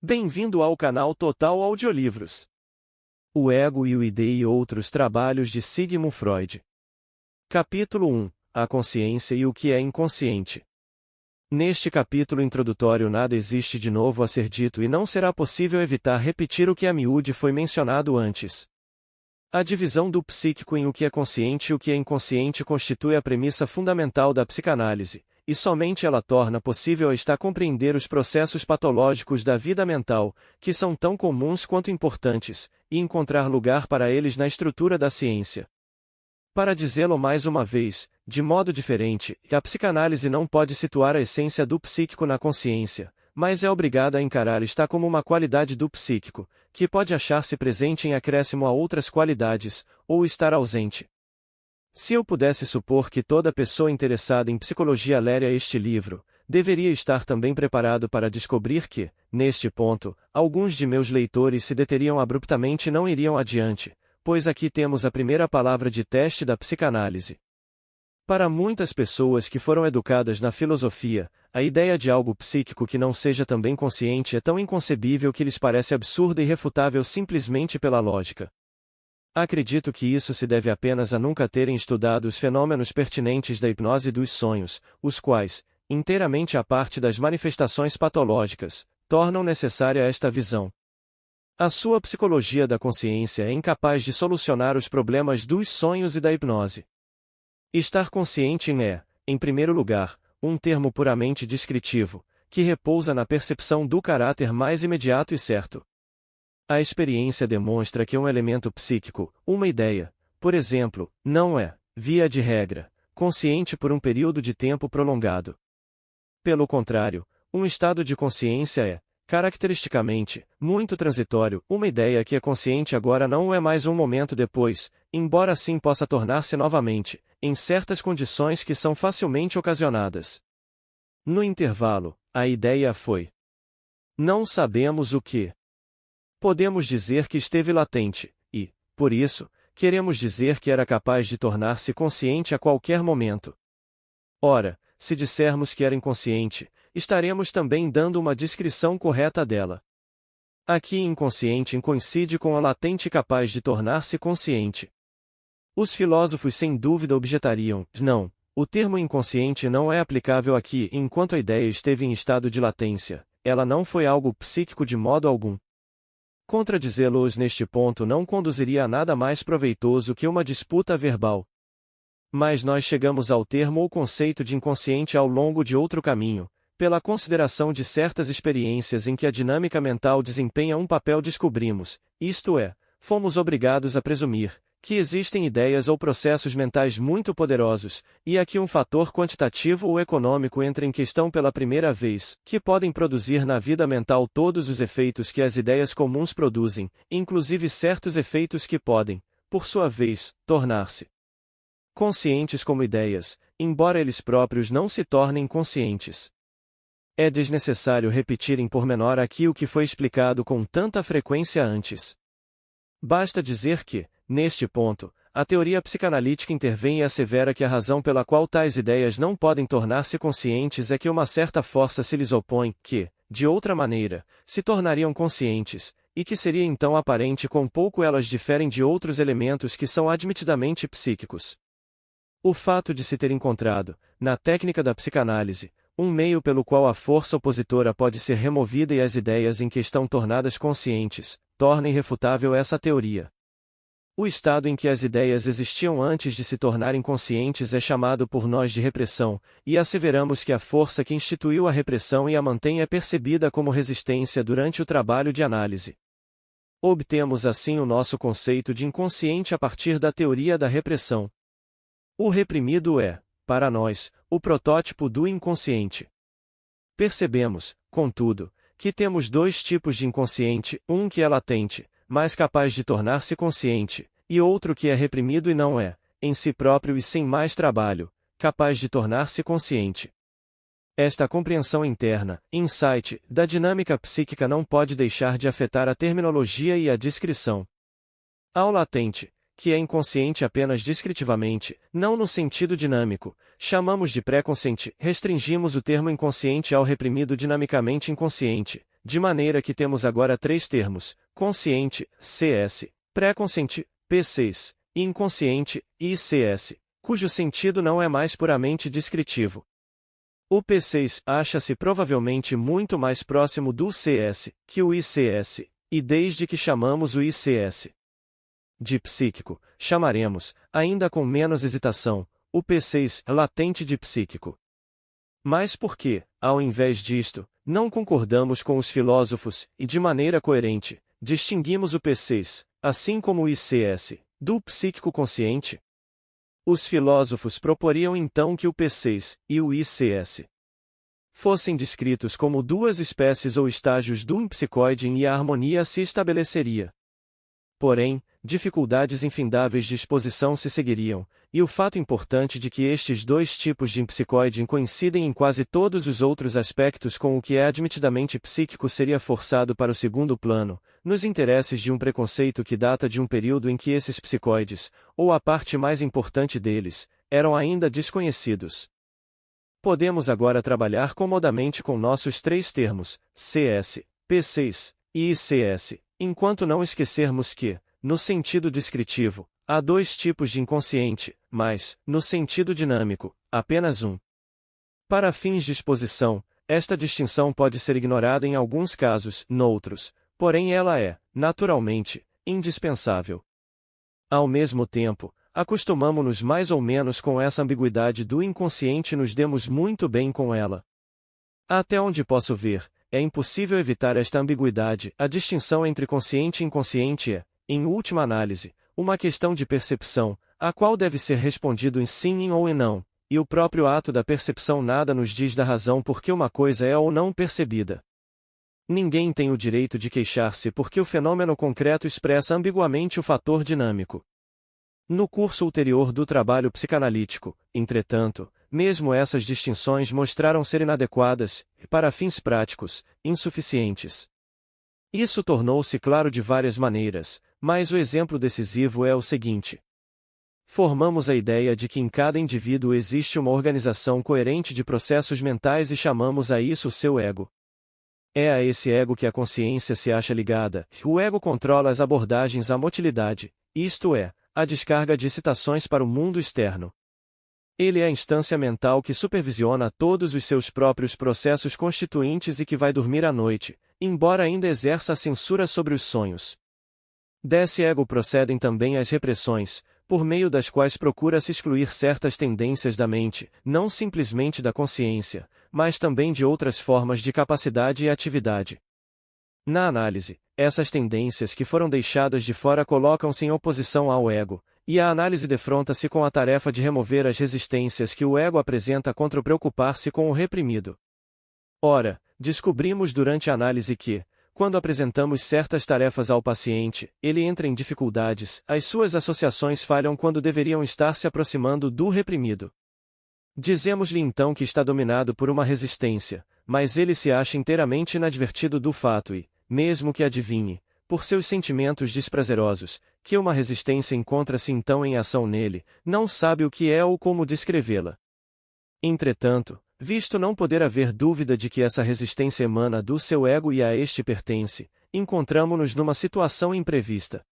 Bem-vindo ao canal Total Audiolivros. O Ego e o ID e outros trabalhos de Sigmund Freud. Capítulo 1. A consciência e o que é inconsciente. Neste capítulo introdutório nada existe de novo a ser dito e não será possível evitar repetir o que a miúde foi mencionado antes. A divisão do psíquico em o que é consciente e o que é inconsciente constitui a premissa fundamental da psicanálise, e somente ela torna possível a estar compreender os processos patológicos da vida mental, que são tão comuns quanto importantes, e encontrar lugar para eles na estrutura da ciência. Para dizê-lo mais uma vez, de modo diferente, a psicanálise não pode situar a essência do psíquico na consciência, mas é obrigada a encarar esta como uma qualidade do psíquico, que pode achar-se presente em acréscimo a outras qualidades, ou estar ausente. Se eu pudesse supor que toda pessoa interessada em psicologia lera este livro, deveria estar também preparado para descobrir que, neste ponto, alguns de meus leitores se deteriam abruptamente e não iriam adiante, pois aqui temos a primeira palavra de teste da psicanálise. Para muitas pessoas que foram educadas na filosofia, a ideia de algo psíquico que não seja também consciente é tão inconcebível que lhes parece absurda e irrefutável simplesmente pela lógica. Acredito que isso se deve apenas a nunca terem estudado os fenômenos pertinentes da hipnose dos sonhos, os quais, inteiramente à parte das manifestações patológicas, tornam necessária esta visão. A sua psicologia da consciência é incapaz de solucionar os problemas dos sonhos e da hipnose. Estar consciente é, em primeiro lugar, um termo puramente descritivo, que repousa na percepção do caráter mais imediato e certo. A experiência demonstra que um elemento psíquico, uma ideia, por exemplo, não é, via de regra, consciente por um período de tempo prolongado. Pelo contrário, um estado de consciência é, caracteristicamente, muito transitório. Uma ideia que é consciente agora não o é mais um momento depois, embora assim possa tornar-se novamente, em certas condições que são facilmente ocasionadas. No intervalo, a ideia foi. Não sabemos o que. Podemos dizer que esteve latente, e, por isso, queremos dizer que era capaz de tornar-se consciente a qualquer momento. Ora, se dissermos que era inconsciente, estaremos também dando uma descrição correta dela. Aqui inconsciente coincide com a latente capaz de tornar-se consciente. Os filósofos sem dúvida objetariam, não, o termo inconsciente não é aplicável aqui enquanto a ideia esteve em estado de latência, ela não foi algo psíquico de modo algum. Contradizê-los neste ponto não conduziria a nada mais proveitoso que uma disputa verbal. Mas nós chegamos ao termo ou conceito de inconsciente ao longo de outro caminho, pela consideração de certas experiências em que a dinâmica mental desempenha um papel descobrimos, isto é, fomos obrigados a presumir, que existem ideias ou processos mentais muito poderosos, e aqui um fator quantitativo ou econômico entra em questão pela primeira vez, que podem produzir na vida mental todos os efeitos que as ideias comuns produzem, inclusive certos efeitos que podem, por sua vez, tornar-se conscientes como ideias, embora eles próprios não se tornem conscientes. É desnecessário repetir em pormenor aqui o que foi explicado com tanta frequência antes. Basta dizer que, neste ponto, a teoria psicanalítica intervém e assevera que a razão pela qual tais ideias não podem tornar-se conscientes é que uma certa força se lhes opõe, que, de outra maneira, se tornariam conscientes, e que seria então aparente quão pouco elas diferem de outros elementos que são admitidamente psíquicos. O fato de se ter encontrado, na técnica da psicanálise, um meio pelo qual a força opositora pode ser removida e as ideias em questão tornadas conscientes, torna irrefutável essa teoria. O estado em que as ideias existiam antes de se tornarem conscientes é chamado por nós de repressão, e asseveramos que a força que instituiu a repressão e a mantém é percebida como resistência durante o trabalho de análise. Obtemos assim o nosso conceito de inconsciente a partir da teoria da repressão. O reprimido é, para nós, o protótipo do inconsciente. Percebemos, contudo, que temos dois tipos de inconsciente, um que é latente, mas capaz de tornar-se consciente, e outro que é reprimido e não é, em si próprio e sem mais trabalho, capaz de tornar-se consciente. Esta compreensão interna, insight, da dinâmica psíquica não pode deixar de afetar a terminologia e a descrição. Ao latente, que é inconsciente apenas descritivamente, não no sentido dinâmico, chamamos de pré-consciente, restringimos o termo inconsciente ao reprimido dinamicamente inconsciente, de maneira que temos agora três termos: consciente, CS, pré-consciente, P6, e inconsciente, ICS, cujo sentido não é mais puramente descritivo. O P6 acha-se provavelmente muito mais próximo do CS que o ICS, e desde que chamamos o ICS de psíquico, chamaremos, ainda com menos hesitação, o P6 latente de psíquico. Mas por que, ao invés disto, não concordamos com os filósofos e, de maneira coerente, distinguimos o P6, assim como o ICS, do psíquico consciente? Os filósofos proporiam então que o P6 e o ICS fossem descritos como duas espécies ou estágios do psicoide e a harmonia se estabeleceria. Porém, dificuldades infindáveis de exposição se seguiriam, e o fato importante de que estes dois tipos de psicoide coincidem em quase todos os outros aspectos com o que é admitidamente psíquico seria forçado para o segundo plano, nos interesses de um preconceito que data de um período em que esses psicoides, ou a parte mais importante deles, eram ainda desconhecidos. Podemos agora trabalhar comodamente com nossos três termos, CS, P6 e ICS, enquanto não esquecermos que, no sentido descritivo, há dois tipos de inconsciente, mas, no sentido dinâmico, apenas um. Para fins de exposição, esta distinção pode ser ignorada em alguns casos, noutros, porém ela é, naturalmente, indispensável. Ao mesmo tempo, acostumamo-nos mais ou menos com essa ambiguidade do inconsciente e nos demos muito bem com ela. Até onde posso ver, é impossível evitar esta ambiguidade. A distinção entre consciente e inconsciente é, em última análise, uma questão de percepção, a qual deve ser respondido em sim ou em não, e o próprio ato da percepção nada nos diz da razão por que uma coisa é ou não percebida. Ninguém tem o direito de queixar-se porque o fenômeno concreto expressa ambiguamente o fator dinâmico. No curso ulterior do trabalho psicanalítico, entretanto, mesmo essas distinções mostraram ser inadequadas, e para fins práticos, insuficientes. Isso tornou-se claro de várias maneiras, mas o exemplo decisivo é o seguinte. Formamos a ideia de que em cada indivíduo existe uma organização coerente de processos mentais e chamamos a isso o seu ego. É a esse ego que a consciência se acha ligada. O ego controla as abordagens à motilidade, isto é, a descarga de excitações para o mundo externo. Ele é a instância mental que supervisiona todos os seus próprios processos constituintes e que vai dormir à noite, embora ainda exerça a censura sobre os sonhos. Desse ego procedem também as repressões, por meio das quais procura-se excluir certas tendências da mente, não simplesmente da consciência, mas também de outras formas de capacidade e atividade. Na análise, essas tendências que foram deixadas de fora colocam-se em oposição ao ego, e a análise defronta-se com a tarefa de remover as resistências que o ego apresenta contra o preocupar-se com o reprimido. Ora, descobrimos durante a análise que, quando apresentamos certas tarefas ao paciente, ele entra em dificuldades, as suas associações falham quando deveriam estar se aproximando do reprimido. Dizemos-lhe então que está dominado por uma resistência, mas ele se acha inteiramente inadvertido do fato e, mesmo que adivinhe, por seus sentimentos desprazerosos, que uma resistência encontra-se então em ação nele, não sabe o que é ou como descrevê-la. Entretanto, visto não poder haver dúvida de que essa resistência emana do seu ego e a este pertence, encontramo-nos numa situação imprevista.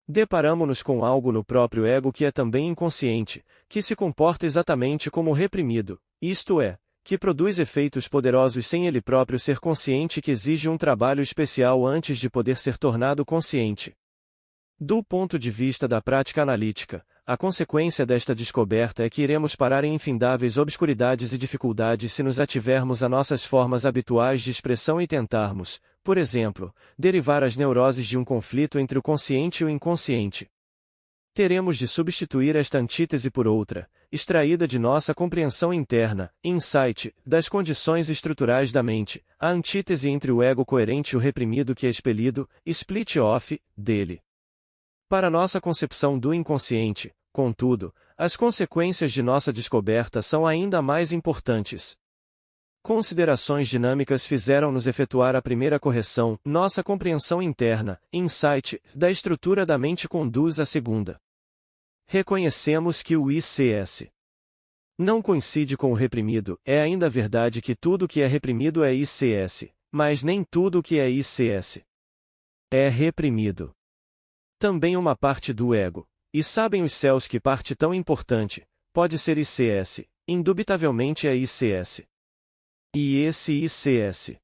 Deparamo-nos com algo no próprio ego que é também inconsciente, que se comporta exatamente como reprimido, isto é, que produz efeitos poderosos sem ele próprio ser consciente e que exige um trabalho especial antes de poder ser tornado consciente. Do ponto de vista da prática analítica, a consequência desta descoberta é que iremos parar em infindáveis obscuridades e dificuldades se nos ativermos a nossas formas habituais de expressão e tentarmos, por exemplo, derivar as neuroses de um conflito entre o consciente e o inconsciente. Teremos de substituir esta antítese por outra, extraída de nossa compreensão interna, insight, das condições estruturais da mente, a antítese entre o ego coerente e o reprimido que é expelido, split off, dele. Para nossa concepção do inconsciente, contudo, as consequências de nossa descoberta são ainda mais importantes. Considerações dinâmicas fizeram-nos efetuar a primeira correção, nossa compreensão interna, insight, da estrutura da mente conduz à segunda. Reconhecemos que o ICS não coincide com o reprimido, é ainda verdade que tudo que é reprimido é ICS, Mas nem tudo o que é ICS é reprimido. Também uma parte do ego, e sabem os céus que parte tão importante, pode ser ICS, indubitavelmente é ICS. E esse ICS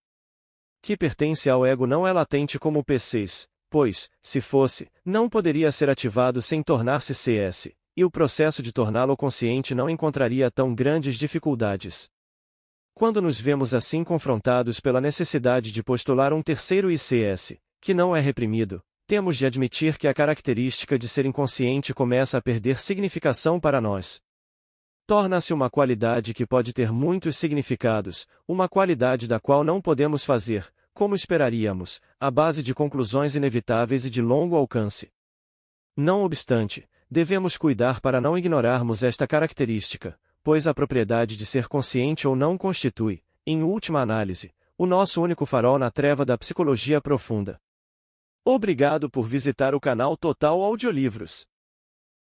que pertence ao ego não é latente como o P6, pois, se fosse, não poderia ser ativado sem tornar-se CS, e o processo de torná-lo consciente não encontraria tão grandes dificuldades. Quando nos vemos assim confrontados pela necessidade de postular um terceiro ICS, que não é reprimido, temos de admitir que a característica de ser inconsciente começa a perder significação para nós. Torna-se uma qualidade que pode ter muitos significados, uma qualidade da qual não podemos fazer, como esperaríamos, à base de conclusões inevitáveis e de longo alcance. Não obstante, devemos cuidar para não ignorarmos esta característica, pois a propriedade de ser consciente ou não constitui, em última análise, o nosso único farol na treva da psicologia profunda. Obrigado por visitar o canal Total Audiolivros.